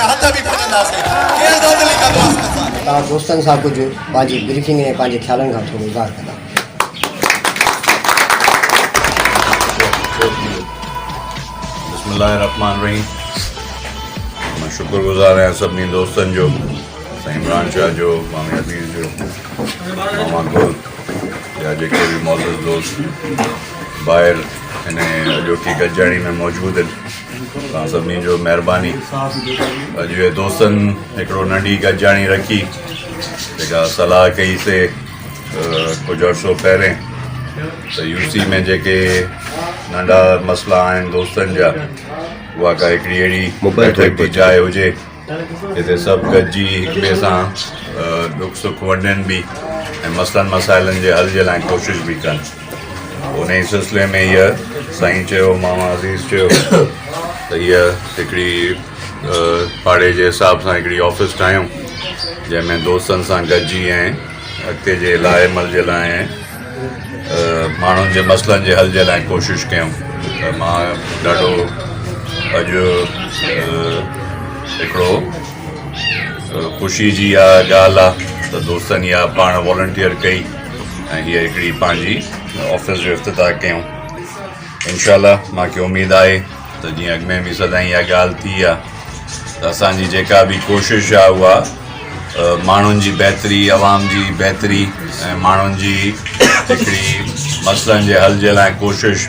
हथ बि खणंदासीं केरु दादली कंदो तव्हां दोस्तनि सां कुझु पंहिंजी ब्रीफिंग ऐं पंहिंजे ख़्यालनि खां थोरो इज़हार कंदा। बिस्मिल्लाहिर्रहमानिर्रहीम। मैं शुक्रगुज़ार आहियां सभिनी दोस्तनि जो, साईं इमरान शाह जो, मामी आफीस जो, मामा गुल या जेके भी मौजूद दोस्त ॿाहिरि हिन अॼोकी गॾिजाणी में मौजूदु आहिनि, तव्हां सभिनी जो महिरबानी। अॼु जे दोस्तनि हिकिड़ो नंढी गॾिजाणी रखी जेका सलाह कईसीं कुझु अर्सो पहिरें त यूसी में जेके नंढा मसइला आहिनि दोस्तनि जा, उहा का हिकिड़ी अहिड़ी बैठक जी जाइ हुजे जिते सभु गॾिजी हिक ॿिए सां दुख सुख वंडनि बि ऐं मसइलनि मसाइलनि जे हल जे लाइ कोशिशि बि कनि। उन ई सिलसिले में हीअ साईं चयो, मामा अज़ीज़ चयो त हीअ हिकिड़ी पाड़े जे हिसाब सां हिकिड़ी ऑफिस ठाहियूं जंहिंमें दोस्तनि सां गॾिजी ऐं अॻिते जे लाइ अमल जे लाइ ऐं माण्हुनि जे मसइलनि जे हल जे लाइ कोशिशि कयूं। त मां ॾाढो अॼु हिकिड़ो ख़ुशी जी इहा ॻाल्हि आहे त दोस्तनि इहा पाण वॉलंटियर कई ऐं हीअ हिकिड़ी पंहिंजी ऑफिस जो इफ्तिताह कयूं। इंशाअल्लाह मूंखे उमेदु आहे त जीअं अॻु में बि सदाईं इहा ॻाल्हि थी आहे त असांजी जेका बि कोशिशि आहे उहा माण्हुनि जी बहितरी, अवाम जी बहितरी ऐं माण्हुनि जी हिकिड़ी मसइलनि जे हल जे लाइ कोशिशि